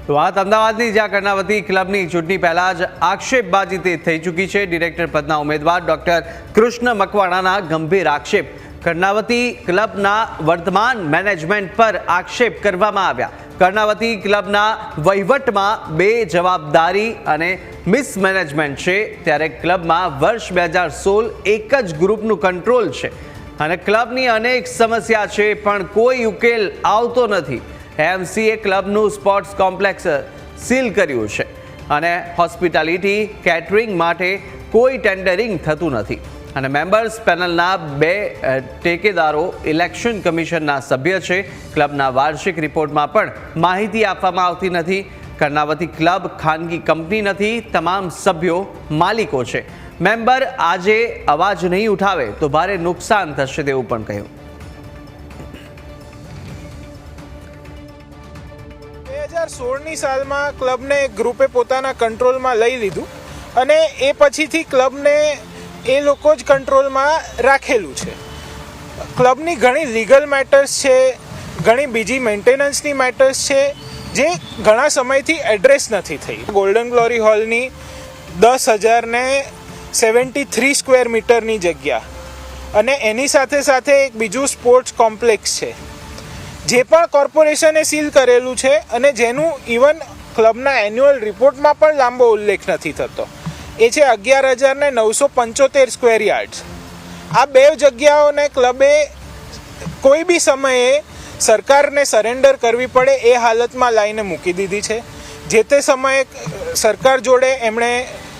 તો વાત અમદાવાદની જ્યાં કર્ણાવતી ક્લબની ચૂંટણી પહેલા જ આક્ષેપબાજી થઈ ચૂકી છે। ડિરેક્ટર પદના ઉમેદવાર ડોક્ટર કૃષ્ણ મકવાણાના ગંભીર આક્ષેપ। કર્ણાવતી ક્લબના વર્તમાન મેનેજમેન્ટ પર આક્ષેપ કરવામાં આવ્યા। કર્ણાવતી ક્લબના વહીવટમાં બેજવાબદારી અને મિસમેનેજમેન્ટ છે, ત્યારે ક્લબમાં વર્ષ 2016 એક જ ગ્રુપનું કંટ્રોલ છે અને ક્લબની અનેક સમસ્યા છે, પણ કોઈ ઉકેલ આવતો નથી। એમસીએ ક્લબનું સ્પોર્ટ્સ કોમ્પ્લેક્સ સીલ કર્યું છે અને હોસ્પિટાલિટી કેટરિંગ માટે કોઈ ટેન્ડરિંગ થતું નથી અને મેમ્બર્સ પેનલના 2 ટેકેદારો ઇલેક્શન કમિશનના સભ્ય છે। ક્લબના વાર્ષિક રિપોર્ટમાં પણ માહિતી આપવામાં આવતી નથી। કર્ણાવતી ક્લબ ખાનગી કંપની નથી, તમામ સભ્યો માલિકો છે। મેમ્બર આજે અવાજ નહીં ઉઠાવે તો ભારે નુકસાન થશે તેવું પણ કહ્યું। 2016ની સાલમાં ક્લબને ગ્રુપે પોતાના કંટ્રોલમાં લઈ લીધું અને એ પછીથી ક્લબને એ લોકો જ કંટ્રોલમાં રાખેલું છે। ક્લબની ઘણી લીગલ મેટર્સ છે, ઘણી બીજી મેન્ટેનન્સની મેટર્સ છે જે ઘણા સમયથી એડ્રેસ નથી થઈ। ગોલ્ડન ગ્લોરી હોલની 10,073 સ્ક્વેર મીટરની જગ્યા અને એની સાથે સાથે એક બીજું સ્પોર્ટ્સ કોમ્પ્લેક્સ છે જે પણ કોર્પોરેશને સીલ કરેલું છે અને જેનું ઇવન ક્લબના એન્યુઅલ રિપોર્ટમાં પણ લાંબો ઉલ્લેખ નથી થતો। એ છે 11,975 સ્ક્વેર યાર્ડ્સ। આ 2 જગ્યાઓને ક્લબે કોઈ બી સમયે સરકારને સરેન્ડર કરવી પડે એ હાલતમાં લાવીને મૂકી દીધી છે। જે તે સમયે સરકાર જોડે એમણે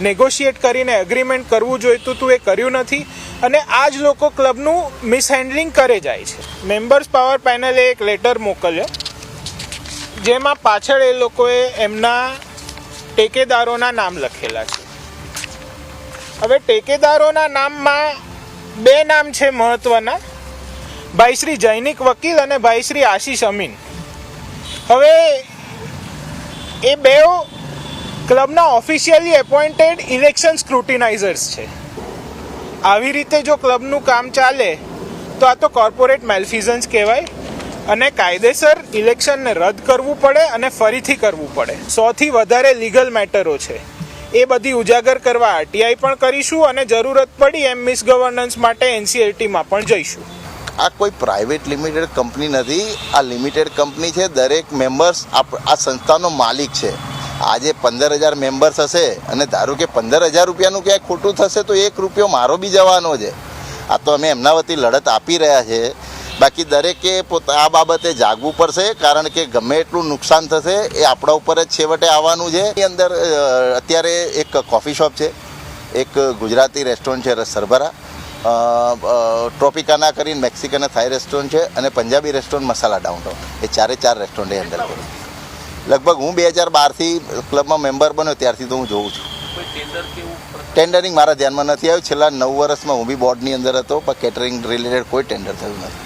નેગોશિએટ કરીને એગ્રીમેન્ટ કરવું જોઈતું હતું, એ કર્યું નથી અને આ જ લોકો ક્લબનું મિસહેન્ડલિંગ કરે જાય છે। મેમ્બર્સ પાવર પેનલે એક લેટર મોકલ્યો જેમાં પાછળ એ લોકોએ એમના ટેકેદારોના નામ લખેલા છે। હવે ટેકેદારોના નામમાં 2 નામ છે મહત્વના, ભાઈ શ્રી જૈનિક વકીલ અને ભાઈ શ્રી આશીષ અમીન। હવે એ 2 ક્લબના ઓફિશિયલી એપોઇન્ટેડ ઇલેક્શન સ્ક્રુટિનાઇઝર્સ છે। આવી રીતે જો ક્લબનું કામ ચાલે તો આ તો કોર્પોરેટ મેલફિઝન્સ કહેવાય અને કાયદેસર ઇલેક્શનને રદ કરવું પડે અને ફરીથી કરવું પડે। 100થી વધારે લીગલ મેટરો છે, એ બધી ઉજાગર કરવા આરટીઆઈ પણ કરીશું અને જરૂરત પડી એમ મિસગવર્નન્સ માટે એનસીએલટીમાં પણ જઈશું। આ કોઈ પ્રાઇવેટ લિમિટેડ કંપની નથી, આ લિમિટેડ કંપની છે। દરેક મેમ્બર્સ આ સંસ્થાનો માલિક છે। આજે 15,000 મેમ્બર્સ હશે અને ધારો કે 15,000 રૂપિયાનું ક્યાંય ખોટું થશે તો 1 રૂપિયો મારો બી જવાનો છે। આ તો અમે એમના વતી લડત આપી રહ્યા છે। બાકી દરેકે આ બાબતે જાગવું પડશે, કારણ કે ગમે એટલું નુકસાન થશે એ આપણા ઉપર જ છેવટે આવવાનું છે। એની અંદર અત્યારે એક કોફી શોપ છે, એક ગુજરાતી રેસ્ટોરન્ટ છે સરભરા, ટ્રોપિકાના કરીને મેક્સિકન થાઈ રેસ્ટોરન્ટ છે અને પંજાબી રેસ્ટોરન્ટ મસાલા ડાઉનટાઉન, એ 4 રેસ્ટોરન્ટ હેન્ડલ કરું। લગભગ હું 2012થી ક્લબમાં મેમ્બર બન્યો ત્યારથી તો હું જોઉં છું। ટેન્ડરિંગ મારા ધ્યાનમાં નથી આવ્યું। છેલ્લા 9 વર્ષમાં હું બી બોર્ડની અંદર હતો, પણ કેટરિંગ રિલેટેડ કોઈ ટેન્ડર થયું નથી।